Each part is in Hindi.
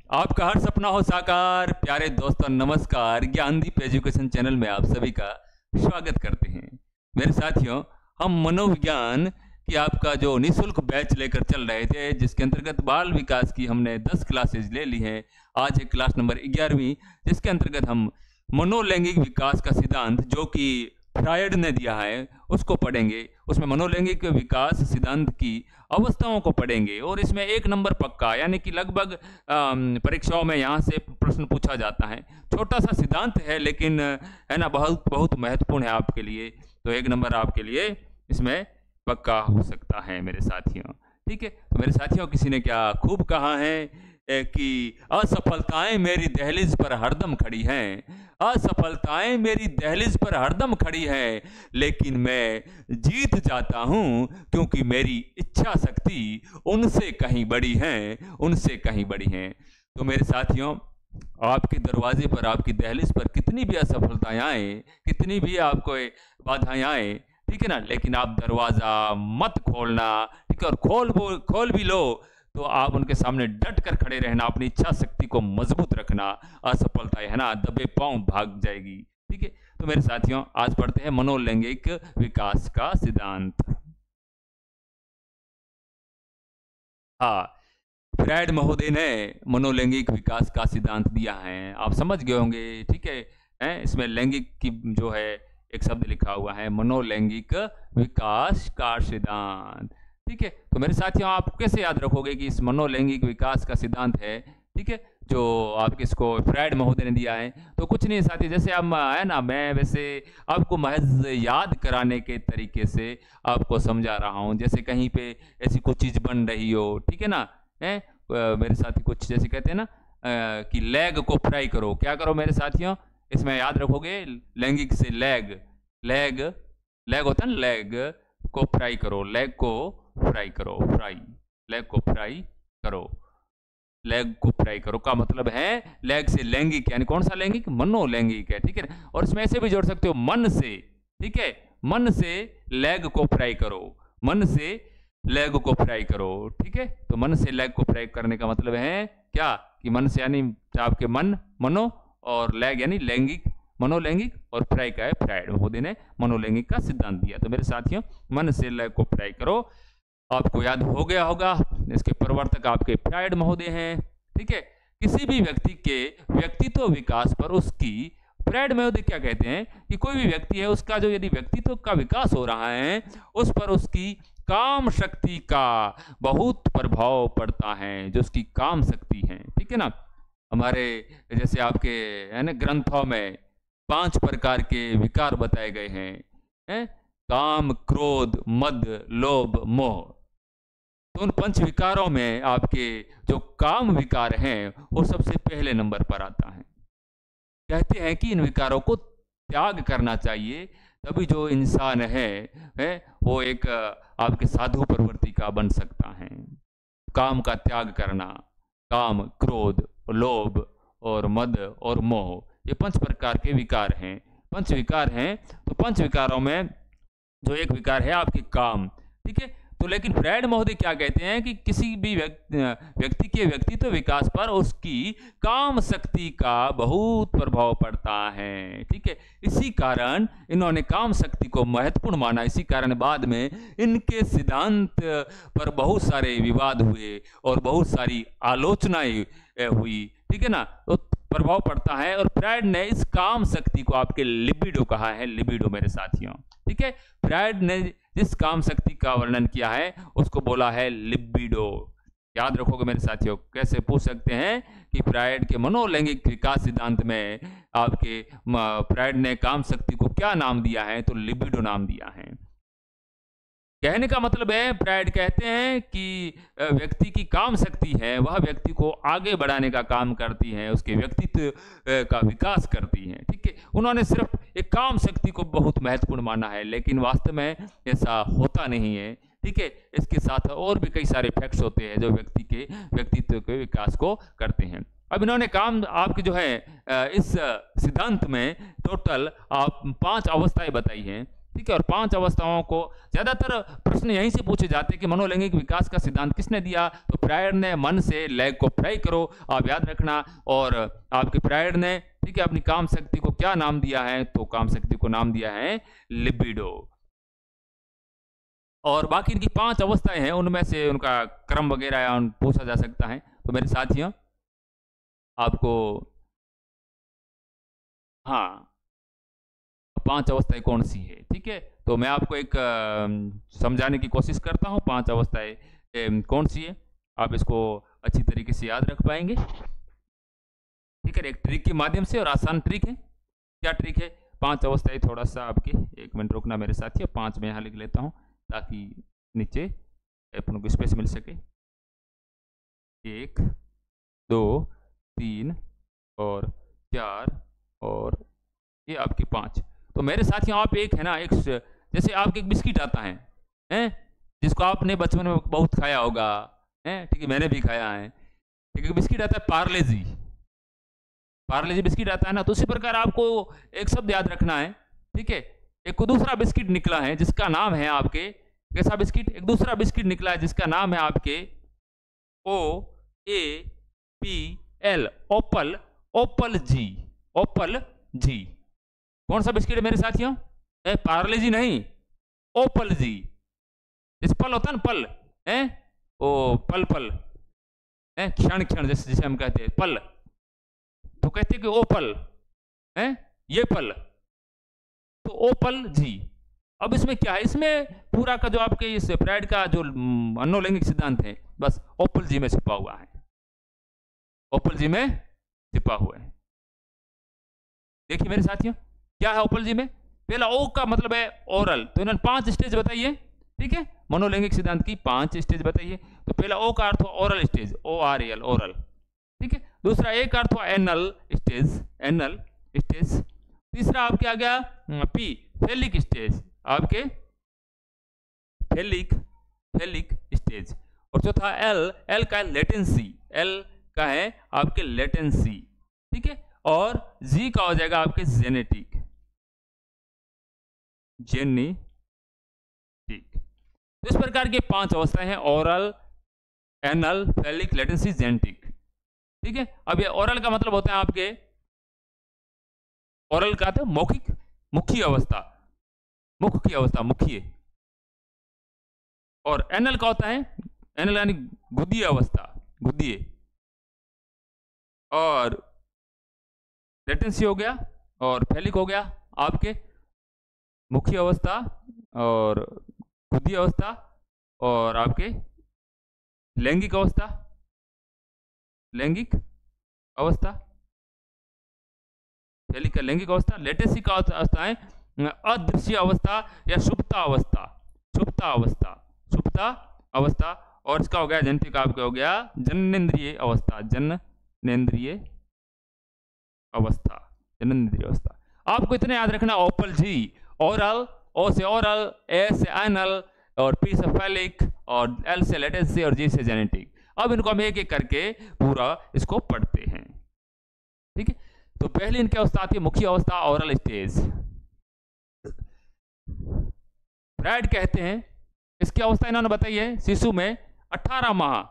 आपका हर सपना हो साकार। प्यारे दोस्तों नमस्कार, ज्ञानदीप एजुकेशन चैनल में आप सभी का स्वागत करते हैं। मेरे साथियों, हम मनोविज्ञान की आपका जो निःशुल्क बैच लेकर चल रहे थे, जिसके अंतर्गत बाल विकास की हमने 10 क्लासेज ले ली हैं। आज है क्लास नंबर 11वीं, जिसके अंतर्गत हम मनोलैंगिक विकास का सिद्धांत जो कि फ्रायड ने दिया है उसको पढ़ेंगे। उसमें मनोलैंगिक विकास सिद्धांत की अवस्थाओं को पढ़ेंगे और इसमें 1 नंबर पक्का, यानी कि लगभग परीक्षाओं में यहाँ से प्रश्न पूछा जाता है। छोटा सा सिद्धांत है लेकिन है ना, बहुत बहुत महत्वपूर्ण है आपके लिए। तो 1 नंबर आपके लिए इसमें पक्का हो सकता है मेरे साथियों। ठीक है, तो मेरे साथियों, किसी ने क्या खूब कहा है कि असफलताएं मेरी दहलीज पर हरदम खड़ी हैं, असफलताएं मेरी दहलीज पर हरदम खड़ी हैं, लेकिन मैं जीत जाता हूं क्योंकि मेरी इच्छा शक्ति उनसे कहीं बड़ी है, उनसे कहीं बड़ी है। तो मेरे साथियों, आपके दरवाजे पर, आपकी दहलीज पर कितनी भी असफलताएं आए, कितनी भी आपको बाधाएं आए, ठीक है ना, लेकिन आप दरवाजा मत खोलना, ठीक है, और खोल भी लो तो आप उनके सामने डट कर खड़े रहना, अपनी इच्छा शक्ति को मजबूत रखना। असफलता है ना, दबे पांव भाग जाएगी। ठीक है, तो मेरे साथियों, आज पढ़ते हैं मनोलैंगिक विकास का सिद्धांत। हाँ, फ्रायड महोदय ने मनोलैंगिक विकास का सिद्धांत दिया है, आप समझ गए होंगे। ठीक है, इसमें लैंगिक की जो है एक शब्द लिखा हुआ है, मनोलैंगिक विकास का सिद्धांत। ठीक है, तो मेरे साथियों, आप कैसे याद रखोगे कि इस मनोलैंगिक विकास का सिद्धांत है, ठीक है, जो आपके इसको फ्रायड महोदय ने दिया है। तो कुछ नहीं साथी, जैसे हम है ना, मैं वैसे आपको महज याद कराने के तरीके से आपको समझा रहा हूँ। जैसे कहीं पे ऐसी कोई चीज़ बन रही हो, ठीक है ना, मेरे साथी कुछ जैसे कहते हैं ना कि लेग को फ्राई करो। क्या करो मेरे साथियों, इसमें याद रखोगे, लैंगिक से लेग, लेग लेग होता है ना, लेग को फ्राई करो, लेग को फ्राई करो, फ्राई, लेग को फ्राई करो, लेग को फ्राई करो का मतलब है लेग से लैंगिक, यानी कौन सा लैंगिक, मनोलैंगिक है। ठीक है, और इसमें ऐसे भी जोड़ सकते हो मन से। ठीक है, मन से लेग को फ्राई करो, मन से लेग को फ्राई करो। ठीक है, तो मन से लेग को फ्राई करने का मतलब है क्या, कि मन से यानी आपके मन, मनो, और लेग यानी लैंगिक, मनोलैंगिक, और फ्राई का है फ्रायड महोदय ने मनोलैंगिक का सिद्धांत दिया। तो मेरे साथियों, मन से लेग को फ्राई करो, आपको याद हो गया होगा, इसके प्रवर्तक आपके फ्रायड महोदय हैं। ठीक है, किसी भी व्यक्ति के व्यक्तित्व विकास पर उसकी, फ्रायड महोदय क्या कहते हैं कि कोई भी व्यक्ति है, उसका जो यदि व्यक्तित्व का विकास हो रहा है, उस पर उसकी काम शक्ति का बहुत प्रभाव पड़ता है, जो उसकी काम शक्ति है। ठीक है ना, हमारे जैसे आपके है ना ग्रंथों में 5 प्रकार के विकार बताए गए हैं, काम, क्रोध, मद, लोभ, मोह। तो उन 5 विकारों में आपके जो काम विकार हैं वो सबसे पहले नंबर पर आता है। कहते हैं कि इन विकारों को त्याग करना चाहिए, तभी जो इंसान है वो एक आपके साधु प्रवृत्ति का बन सकता है। काम का त्याग करना, काम, क्रोध, लोभ और मद और मोह, ये 5 प्रकार के विकार हैं, 5 विकार हैं। तो 5 विकारों में जो एक विकार है आपके काम। ठीक है, तो लेकिन फ्रायड महोदय क्या कहते हैं कि किसी भी व्यक्ति के व्यक्तित्व विकास पर उसकी काम शक्ति का बहुत प्रभाव पड़ता है। ठीक है, इसी कारण इन्होंने काम शक्ति को महत्वपूर्ण माना। इसी कारण बाद में इनके सिद्धांत पर बहुत सारे विवाद हुए और बहुत सारी आलोचनाएं हुई। ठीक है ना, तो प्रभाव पड़ता है, और फ्रायड ने इस काम शक्ति को आपके लिबिडो कहा है, लिबिडो मेरे साथियों। ठीक है, फ्रायड ने जिस काम शक्ति का वर्णन किया है उसको बोला है लिबिडो। याद रखोगे मेरे साथियों, कैसे पूछ सकते हैं कि फ्रायड के मनोलैंगिक विकास सिद्धांत में आपके फ्रायड ने काम शक्ति को क्या नाम दिया है, तो लिबिडो नाम दिया है। कहने का मतलब है, फ्रायड कहते हैं कि व्यक्ति की काम शक्ति है वह व्यक्ति को आगे बढ़ाने का काम करती है, उसके व्यक्तित्व का विकास करती है। ठीक है, उन्होंने सिर्फ एक काम शक्ति को बहुत महत्वपूर्ण माना है, लेकिन वास्तव में ऐसा होता नहीं है। ठीक है, इसके साथ और भी कई सारे फैक्ट्स होते हैं जो व्यक्ति के व्यक्तित्व के विकास को करते हैं। अब इन्होंने काम आपके जो है इस सिद्धांत में टोटल आप 5 अवस्थाएं बताई हैं। ठीक है। और 5 अवस्थाओं को ज़्यादातर प्रश्न यहीं से पूछे जाते हैं कि मनोलैंगिक विकास का सिद्धांत किसने दिया, तो फ्रायड ने। मन से लैंग को फ्राई करो, आप याद रखना। और आपके फ्रायड ने, ठीक है, अपनी काम शक्ति को क्या नाम दिया है, तो काम शक्ति को नाम दिया है लिबिडो। और बाकी इनकी 5 अवस्थाएं हैं, उनमें से उनका क्रम वगैरह पूछा जा सकता है। तो मेरे साथियों, आपको, हाँ, 5 अवस्थाएं कौन सी है, ठीक है। तो मैं आपको एक समझाने की कोशिश करता हूँ 5 अवस्थाएं कौन सी है, आप इसको अच्छी तरीके से याद रख पाएंगे, ठीक है। एक ट्रिक के माध्यम से, और आसान ट्रिक है। क्या ट्रिक है? 5 अवस्थाएं, थोड़ा सा आपके 1 मिनट रुकना मेरे साथियों, 5 मैं यहाँ लिख लेता हूँ ताकि नीचे अपन को स्पेस मिल सके। 1, 2, 3 और 4 और ये आपके 5। तो मेरे साथियों, आप एक है ना, एक जैसे आपके एक बिस्किट आता है, हैं, जिसको आपने बचपन में बहुत खाया होगा, हैं, ठीक है, मैंने भी खाया है, ठीक है। बिस्किट आता है पार्ले जी, पार्ले जी बिस्किट आता है ना। तो उसी प्रकार आपको एक शब्द याद रखना है, ठीक है। एक दूसरा बिस्किट निकला है जिसका नाम है आपके, कैसा बिस्किट? एक दूसरा बिस्किट निकला है जिसका नाम है आपके OAPL, ओपल, ओपल जी, ओपल जी। कौन सा बिस्किट है मेरे साथियों? पार्ले जी नहीं, ओपल जी। जैसे पल होता है ना, पल है, ओ पल पल है, क्षण क्षण, जैसे जिसे हम कहते हैं पल, तो कहते हैं कि ओपल है, ये पल, तो ओपल जी। अब इसमें क्या है? इसमें पूरा का जो आपके इस फ्रायड का जो मनोलैंगिक सिद्धांत है, बस ओपल जी में छिपा हुआ है, ओपल जी में छिपा हुआ है। देखिए मेरे साथियों, क्या है ओपल जी में? पहला ओ का मतलब है ओरल, तो इन्होंने 5 स्टेज बताइए, ठीक है। मनोलैंगिक सिद्धांत की 5 स्टेज बताइए। तो पहला ओ का अर्थ हुआ ओरल स्टेज, ORAL, ओरल, ठीक है। दूसरा ए का अर्थ हुआ एनल स्टेज, एनल स्टेज। तीसरा आपके आ गया पी, फेलिक स्टेज, आपके फेलिक, फेलिक स्टेज। और चौथा एल, एल का है लेटेंसी, एल का है आपके लेटेंसी, ठीक है। और जी का हो जाएगा आपके जेनेटिक, जेनेटिक। तो इस प्रकार के 5 अवस्थाएं हैं, ओरल, एनल, फेलिक, लेटेंसी, जेनेटिक, ठीक है। अब ये ओरल का मतलब होता है आपके, ओरल का था मौखिक, मुखी अवस्था, मुख की अवस्था, मुखीय। और एनल का होता है, एनल यानी गुदीय अवस्था, गुदीय। और लेटेंसी हो गया, और फेलिक हो गया आपके मुखी अवस्था और गुदीय अवस्था, और आपके लैंगिक अवस्था, लैंगिक अवस्था, फेलिक का लैंगिक अवस्था। लेटेंसी का अवस्था है अदृश्य अवस्था या सुप्ता अवस्था, सुप्ता अवस्था, सुप्ता अवस्था। और इसका हो गया जेनेटिक, आपका हो गया जननेंद्रिय अवस्था, जननेंद्रिय अवस्था, जननेंद्रिय अवस्था। आपको इतने याद रखना, ओपल जी, ओरल, ओ से ओरल, ए से एनल, और पी से फेलिक, और एल से लेटेंसी, और जी से जेनेटिक। अब इनको हम एक एक करके पूरा इसको पढ़ते हैं, ठीक है। तो पहली इनकी अवस्था आती है मुख्य अवस्था, ओरल स्टेज। फ्रायड कहते हैं इसकी अवस्था इन्होंने बताई है शिशु में 18 माह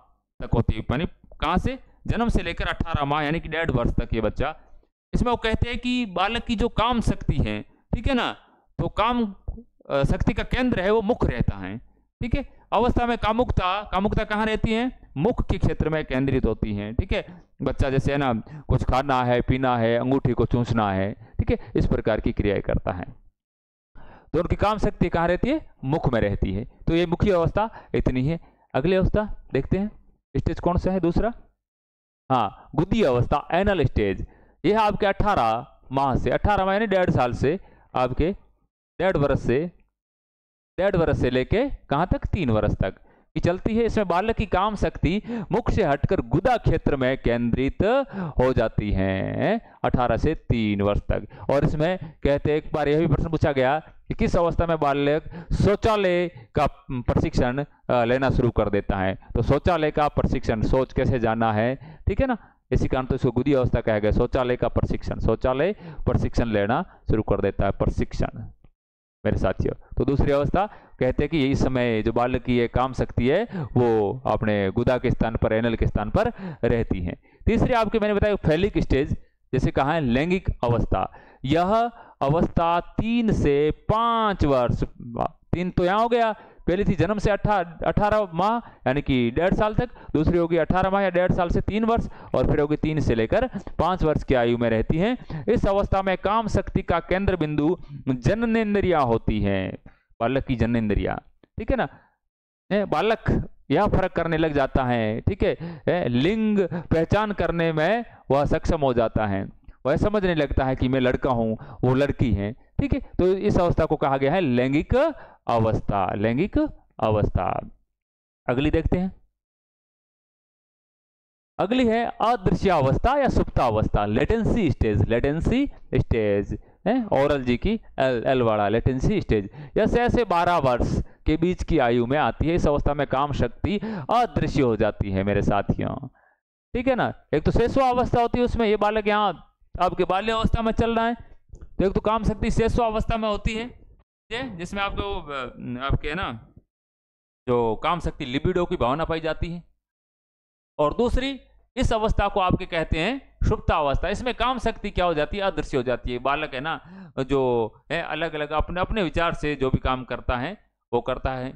तक होती है, यानी कहां से? जन्म से लेकर 18 माह, यानी कि 1.5 वर्ष तक ये बच्चा। इसमें वो कहते हैं कि बालक की जो काम शक्ति है, ठीक है ना, तो काम शक्ति का केंद्र है वो मुख रहता है, ठीक है। अवस्था में कामुकता, कामुकता कहाँ रहती है? मुख के क्षेत्र में केंद्रित होती है, ठीक है। बच्चा जैसे है ना, कुछ खाना है, पीना है, अंगूठी को चूसना है, ठीक है, इस प्रकार की क्रियाएं करता है। तो उनकी काम शक्ति कहाँ रहती है? मुख में रहती है। तो ये मुख्य अवस्था इतनी है। अगली अवस्था देखते हैं, स्टेज कौन सा है दूसरा? हाँ, गुदीय अवस्था, एनल स्टेज। यह आपके 18 माह से, 18 माह यानी 1.5 साल से, आपके 1.5 वर्ष से लेके कहां तक? 3 वर्ष तक की चलती है। इसमें बालक की काम शक्ति मुख से हटकर गुदा क्षेत्र में केंद्रित हो जाती है 18 से 3 वर्ष तक। और इसमें कहते हैं, एक बार यह भी प्रश्न पूछा गया कि किस अवस्था में बालक शौचालय का प्रशिक्षण लेना शुरू कर देता है? तो शौचालय का प्रशिक्षण, शौच कैसे जाना है, ठीक है ना, इसी कारण तो इसको गुदी अवस्था कहा गया। शौचालय का प्रशिक्षण, शौचालय प्रशिक्षण लेना शुरू कर देता है, प्रशिक्षण। मेरे साथियों। तो दूसरी अवस्था कहते हैं कि इस समय जो बालक की ये काम शक्ति है वो अपने गुदा के स्थान पर, एनल के स्थान पर रहती है। तीसरी आपके मैंने बताया फैलिक स्टेज, जैसे कहा है लैंगिक अवस्था। यह अवस्था 3 से 5 वर्ष, 3 तो यहाँ हो गया, पहली थी जन्म से 18 माह यानी कि 1.5 साल तक, दूसरी होगी 18 माह या 1.5 साल से 3 वर्ष, और फिर होगी 3 से लेकर 5 वर्ष की आयु में रहती हैं। इस अवस्था में काम शक्ति का केंद्र बिंदु जननेंद्रियां होती हैं, बालक की जननेंद्रियां, ठीक है ना। बालक यह फर्क करने लग जाता है, ठीक है, लिंग पहचान करने में वह सक्षम हो जाता है, वह समझने लगता है कि मैं लड़का हूं, वो लड़की है, ठीक है। तो इस अवस्था को कहा गया है लैंगिक अवस्था, लैंगिक अवस्था। अगली देखते हैं, अगली है अदृश्य अवस्था या सुप्तावस्था, लेटेंसी स्टेज, लेटेंसी स्टेज है, ओरल जी की एल वाला लेटेंसी स्टेज। यह 6 से 12 वर्ष के बीच की आयु में आती है। इस अवस्था में काम शक्ति अदृश्य हो जाती है मेरे साथियों, ठीक है ना। एक तो शेषवा अवस्था होती है, उसमें ये बालक यहाँ आपके बाल्य अवस्था में चल रहा है, तो एक तो काम शक्ति शेषवा अवस्था में होती है, जिसमें आपको आपके ना जो काम शक्ति लिबिडो की भावना पाई जाती है, और दूसरी इस अवस्था को आपके कहते हैं सुप्तावस्था। इसमें काम शक्ति क्या हो जाती है, अदृश्य हो जाती है। बालक है ना जो है अलग अलग अपने अपने विचार से जो भी काम करता है वो करता है,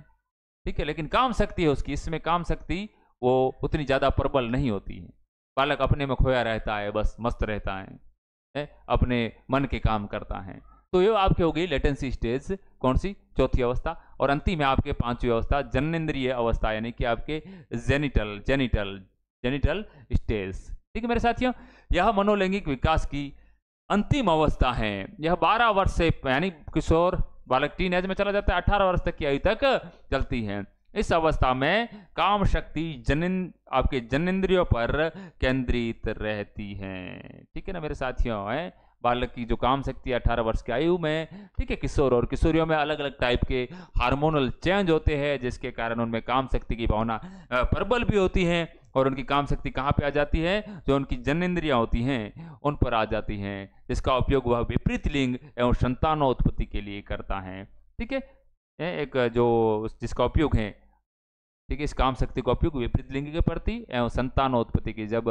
ठीक है, लेकिन काम शक्ति है उसकी, इसमें काम शक्ति वो उतनी ज्यादा प्रबल नहीं होती है। बालक अपने में खोया रहता है, बस मस्त रहता है, अपने मन के काम करता है। तो ये आपके हो गई लेटेंसी स्टेज, कौन सी, चौथी अवस्था। और अंतिम में आपके 5वीं अवस्था जननेंद्रिय अवस्था, यानी कि आपके जेनिटल स्टेज, ठीक है मेरे साथियों। यह मनोलैंगिक विकास की अंतिम अवस्था है। यह 12 वर्ष से यानी किशोर बालक टीन एज में चला जाता है, 18 वर्ष तक की आयु तक चलती है। इस अवस्था में काम शक्ति आपके जननेंद्रियों पर केंद्रित रहती है, ठीक है ना मेरे साथियों। है बालक की जो काम शक्ति 18 वर्ष की आयु में, ठीक है, किशोर और किशोरियों में अलग अलग टाइप के हार्मोनल चेंज होते हैं, जिसके कारण उनमें काम शक्ति की भावना प्रबल भी होती है, और उनकी काम शक्ति कहाँ पे आ जाती है, जो उनकी जननेंद्रियां होती हैं उन पर आ जाती हैं, जिसका उपयोग वह विपरीत लिंग एवं संतानोत्पत्ति के लिए करता है, ठीक है। एक जो जिसका उपयोग है, ठीक है, इस काम शक्ति का उपयोग विपरीत लिंग के प्रति एवं संतानोत्पत्ति की, जब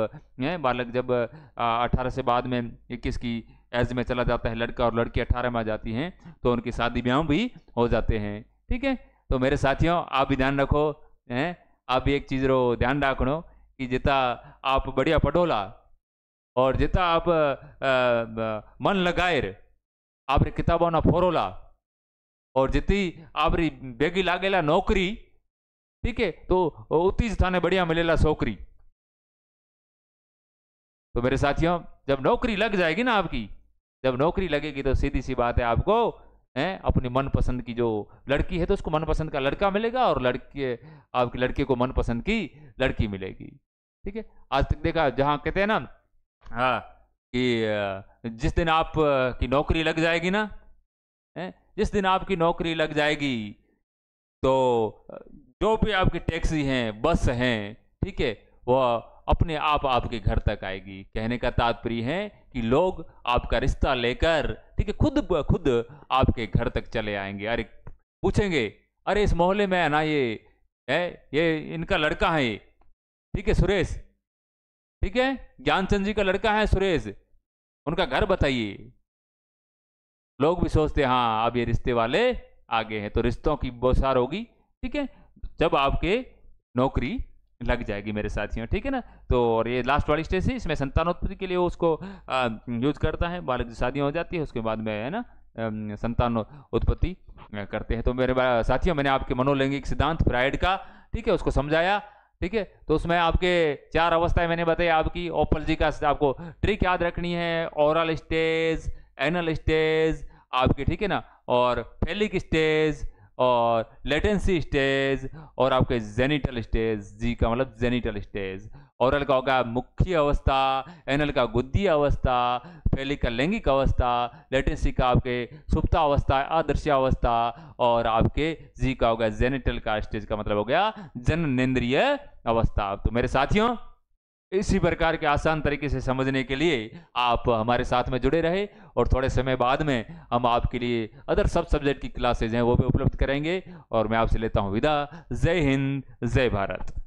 बालक जब 18 से बाद में 21 की एज में चला जाता है लड़का, और लड़की 18 में आ जाती हैं, तो उनकी शादी ब्याह भी हो जाते हैं, ठीक है। तो मेरे साथियों आप भी ध्यान रखो, आप भी एक चीज रो ध्यान रखो कि जितना आप बढ़िया पढ़ोला और जितना आप मन लगाए आप किताबों ना फोरोला, और जितनी आप बेगी लागेला नौकरी, ठीक है, तो उतनी थाने बढ़िया मिलेला सोकरी। तो मेरे साथियों जब नौकरी लग जाएगी ना आपकी, जब नौकरी लगेगी तो सीधी सी बात है, आपको अपनी मनपसंद की जो लड़की है तो उसको मनपसंद का लड़का मिलेगा, और लड़के आपके लड़के को मनपसंद की लड़की मिलेगी, ठीक है। आज तक देखा जहां कहते हैं ना हाँ कि जिस दिन आप की नौकरी लग जाएगी ना, जिस दिन आपकी नौकरी लग जाएगी तो जो भी आपकी टैक्सी हैं, बस हैं, ठीक है, वह अपने आप आपके घर तक आएगी। कहने का तात्पर्य है कि लोग आपका रिश्ता लेकर, ठीक है, खुद आपके घर तक चले आएंगे। अरे पूछेंगे, अरे इस मोहल्ले में है ना ये इनका लड़का है, ठीक है, सुरेश, ठीक है, ज्ञानचंद जी का लड़का है सुरेश, उनका घर बताइए। लोग भी सोचते हैं हाँ अब ये रिश्ते वाले आगे हैं, तो रिश्तों की बौछार होगी, ठीक है, जब आपके नौकरी लग जाएगी मेरे साथियों, ठीक है ना। तो और ये लास्ट वाली स्टेज है, इसमें संतानोत्पत्ति के लिए वो उसको यूज करता है। बालक की शादी हो जाती है, उसके बाद में है ना संतान उत्पत्ति करते हैं। तो मेरे साथियों मैंने आपके मनोलैंगिक सिद्धांत फ्राइड का, ठीक है, उसको समझाया, ठीक है। तो उसमें आपके 4 अवस्थाएं मैंने बताई आपकी। ओपल जी का आपको ट्रिक याद रखनी है, ओरल स्टेज, एनल स्टेज आपके, ठीक है ना, और फेलिक स्टेज, और लेटेंसी स्टेज, और आपके जेनिटल स्टेज, जी का मतलब जेनिटल स्टेज। ओरल का होगा मुख्य अवस्था, एनल का गुद्दी अवस्था, फेलिक का लैंगिक अवस्था, लेटेंसी का आपके सुप्ता अवस्था, अदृश्य अवस्था, और आपके जी का होगा जेनिटल का स्टेज का मतलब हो गया जननेंद्रिय अवस्था। तो मेरे साथियों इसी प्रकार के आसान तरीके से समझने के लिए आप हमारे साथ में जुड़े रहे, और थोड़े समय बाद में हम आपके लिए अदर सब सब्जेक्ट की क्लासेज हैं वो भी उपलब्ध करेंगे। और मैं आपसे लेता हूं विदा। जय हिंद, जय भारत।